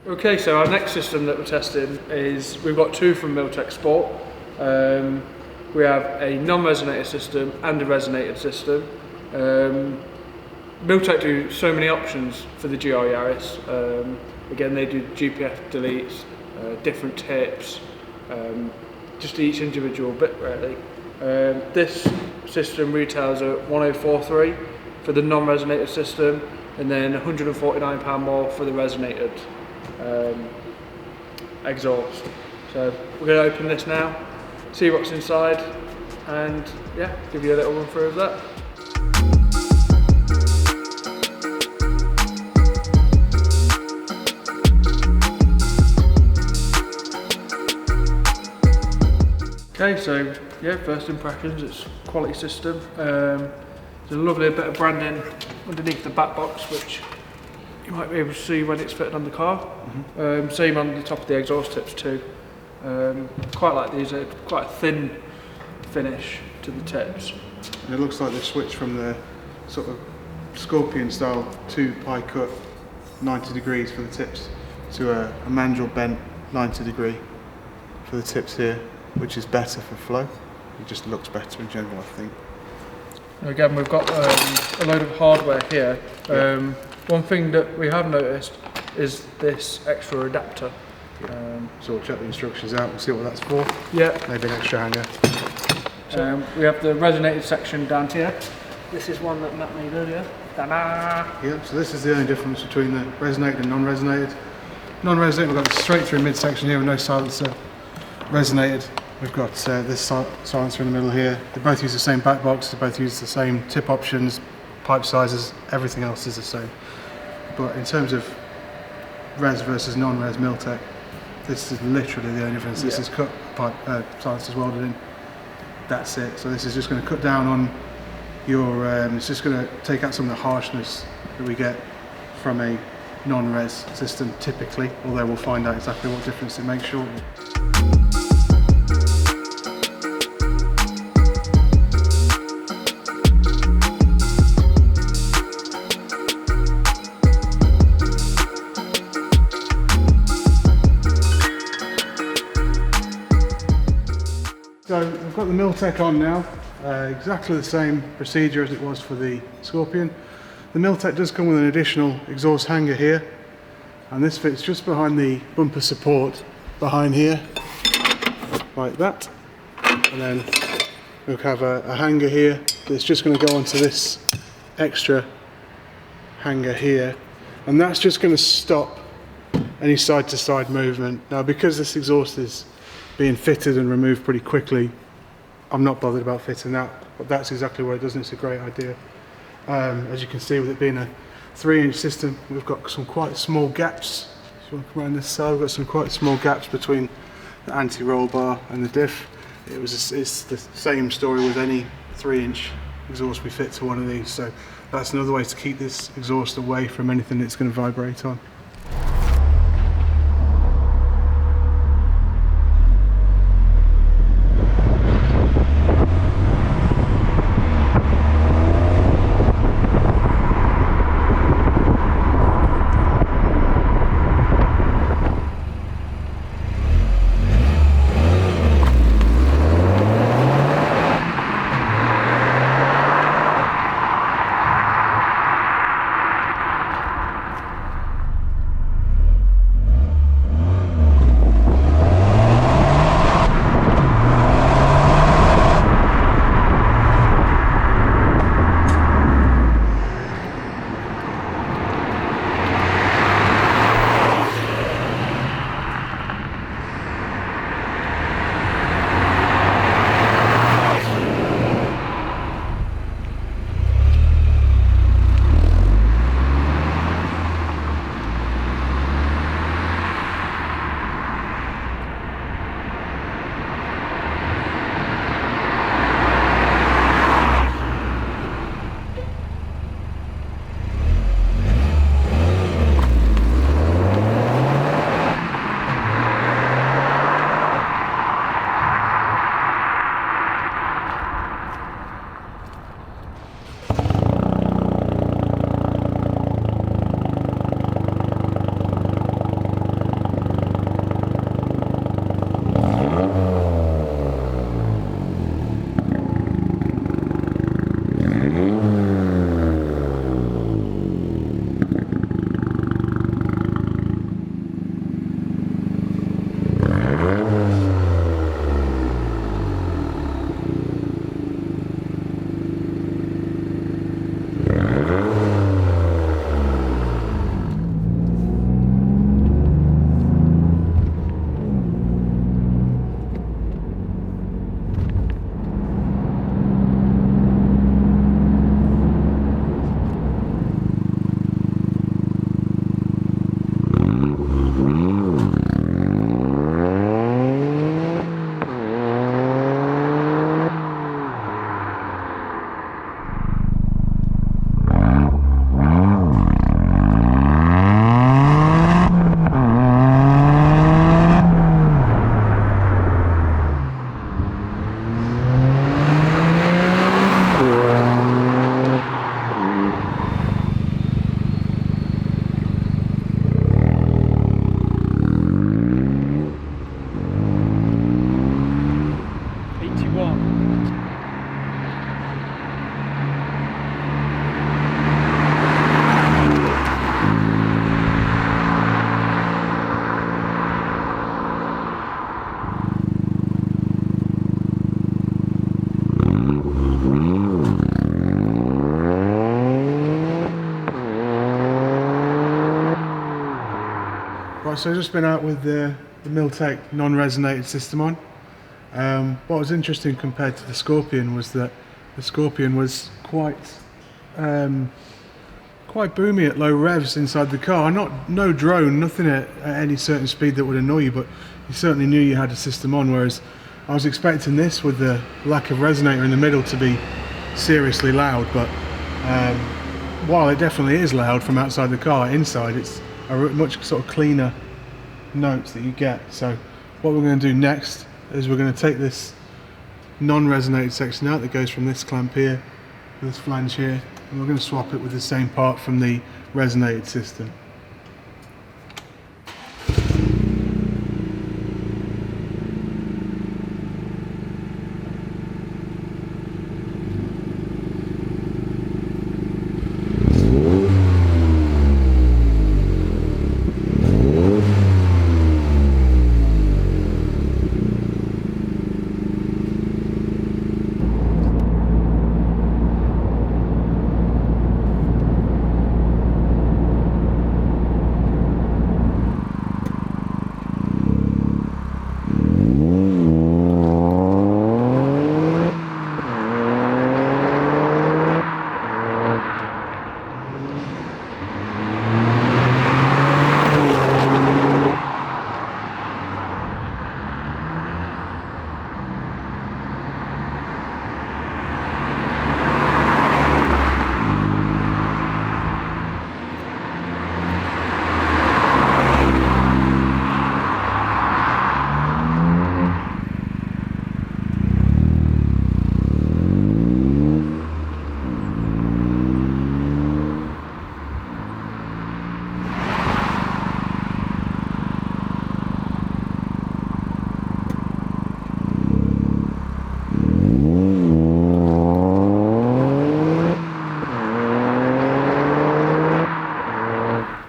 Okay, so our next system that we're testing is, we've got two from Milltek Sport. We have a non-resonator system and a resonated system. Milltek do so many options for the GR Yaris. Again, they do GPF-Deletes, different tips, just each individual bit really. This system retails at 1043 for the non-resonated system, and then £149 more for the resonated exhaust. So we're going to open this now, see what's inside, and yeah, give you a little run through of that. Okay, so yeah, first impressions, it's a quality system. There's a lovely bit of branding underneath the back box, which you might be able to see when it's fitted on the car. Same on the top of the exhaust tips too. Quite like these, are quite a thin finish to the tips. And it looks like they've switched from the sort of Scorpion style 2 pie cut 90 degrees for the tips to a mandrel bent 90 degree for the tips here, which is better for flow. It just looks better in general, I think. Again, we've got a load of hardware here. One thing that we have noticed is this extra adapter. So we'll check the instructions out and see what that's for. Yeah. Maybe an extra hanger. We have the resonated section down here. This is one that Matt made earlier. Ta-da! Yeah, so this is the only difference between the resonated and non-resonated. Non-resonated, we've got the straight through midsection here with no silencer. Resonated, we've got this silencer in the middle here. They both use the same back box, they both use the same tip options, pipe sizes, everything else is the same. But in terms of res versus non-res Milltek, this is literally the only difference. This is cut pipe, silencers welded in. That's it. So this is just going to cut down on your, it's just going to take out some of the harshness that we get from a non-res system typically, although we'll find out exactly what difference it makes shortly. So we've got the Milltek on now, exactly the same procedure as it was for the Scorpion. The Milltek does come with an additional exhaust hanger here, and this fits just behind the bumper support behind here, like that. And then we'll have a hanger here that's just going to go onto this extra hanger here, and that's just going to stop any side-to-side movement. Now, because this exhaust is being fitted and removed pretty quickly, I'm not bothered about fitting that, but that's exactly what it does, and it's a great idea. As you can see, with it being a 3-inch system, we've got some quite small gaps. If you want to come around this side, we've got some quite small gaps between the anti-roll bar and the diff. It's the same story with any 3-inch exhaust we fit to one of these, so that's another way to keep this exhaust away from anything that's going to vibrate on. Right, so I've just been out with the Milltek non-resonated system on. What was interesting compared to the Scorpion was that the Scorpion was quite boomy at low revs inside the car. No drone, nothing at any certain speed that would annoy you, but you certainly knew you had a system on, whereas I was expecting this, with the lack of resonator in the middle, to be seriously loud. But while it definitely is loud from outside the car, inside it's a much sort of cleaner notes that you get. So what we're going to do next is we're going to take this non-resonated section out that goes from this clamp here to this flange here, and we're going to swap it with the same part from the resonated system.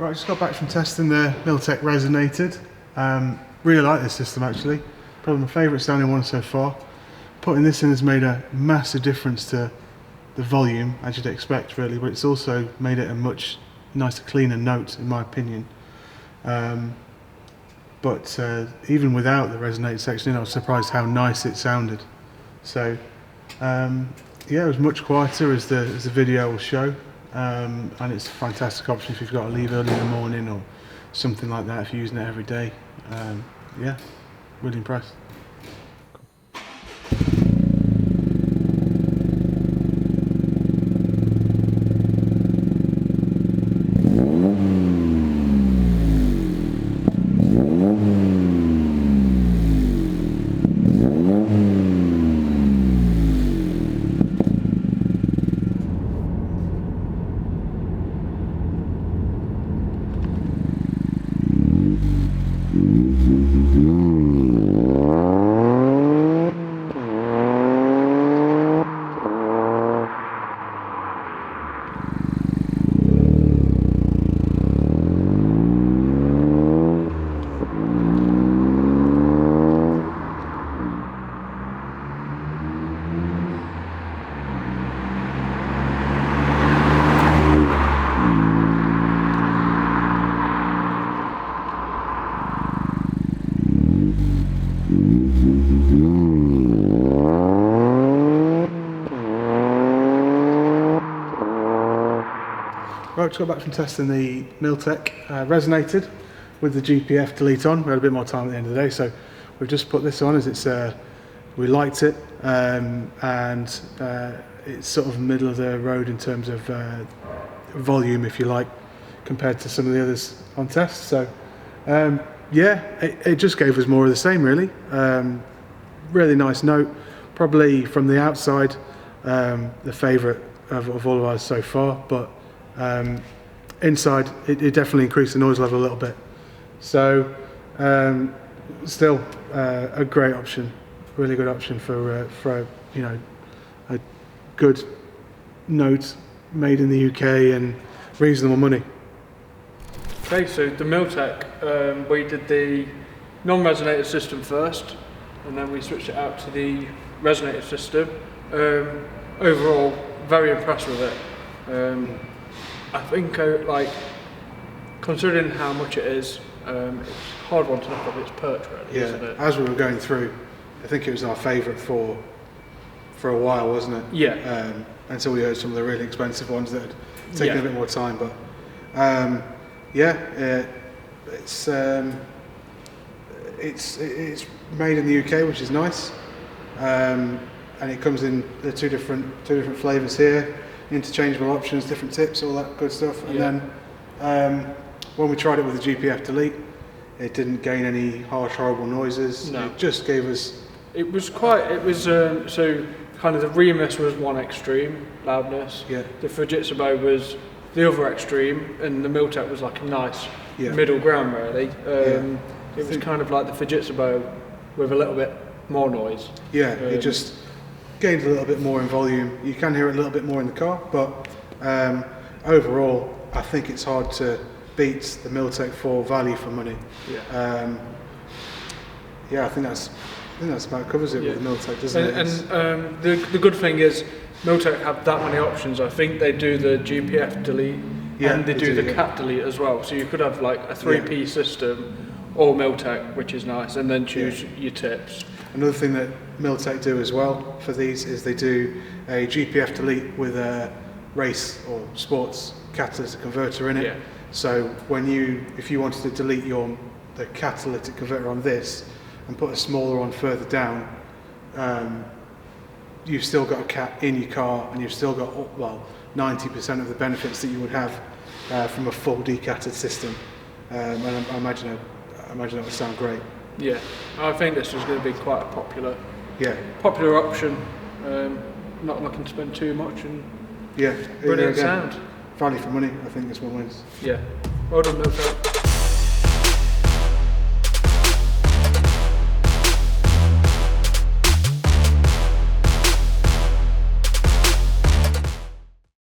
Right, I just got back from testing the Milltek resonated. Really like this system actually. Probably my favourite sounding one so far. Putting this in has made a massive difference to the volume, as you'd expect really, but it's also made it a much nicer, cleaner note in my opinion. But even without the resonated section in, I was surprised how nice it sounded. So yeah, it was much quieter as the video will show. And it's a fantastic option if you've got to leave early in the morning or something like that, if you're using it every day. Yeah, really impressed. Right, just got back from testing the Milltek resonated with the GPF-Delete on. We had a bit more time at the end of the day, so we've just put this on as it's we liked it, and it's sort of middle of the road in terms of volume, if you like, compared to some of the others on test. So yeah, it just gave us more of the same really. Really nice note, probably from the outside the favourite of all of ours so far, but inside it definitely increased the noise level a little bit. So still a great option, really good option for you know, a good note made in the UK and reasonable money. Okay, so the Milltek, we did the non-resonated system first, and then we switched it out to the resonated system. Overall, very impressed with it. I think, like, considering how much it is, It's a hard one to knock off its perch, really, isn't it? As we were going through, I think it was our favourite for a while, wasn't it? Yeah. Until we heard some of the really expensive ones that had taken a bit more time, but it's made in the UK, which is nice, and it comes in the two different flavours here, interchangeable options, different tips, all that good stuff. And then when we tried it with the GPF-Delete, it didn't gain any harsh, horrible noises. No. It just gave us. So kind of the Remus was one extreme loudness. Yeah. The Fujitsu was the other extreme, and the Milltek was like a nice Yeah. middle ground, really. It was kind of like the Fujitsu with a little bit more noise. Yeah, it just gained a little bit more in volume. You can hear it a little bit more in the car, but overall, I think it's hard to beat the Milltek for value for money. Yeah. I think that's about covers it with the Milltek, doesn't it? And the good thing is, Milltek have that many options. I think they do the GPF-Delete and they do the Cat-Delete as well. So you could have like a 3P system or Milltek, which is nice, and then choose your tips. Another thing that Milltek do as well for these is they do a GPF-Delete with a race or sports catalytic converter in it. Yeah. So if you wanted to delete the catalytic converter on this and put a smaller one further down, you've still got a cat in your car, and you've still got 90% of the benefits that you would have from a full decatted system. And I imagine that would sound great. Yeah, I think this is going to be quite a popular option. Not looking to spend too much, and brilliant sound. Value for money, I think this one wins. Yeah, well done, Milltek.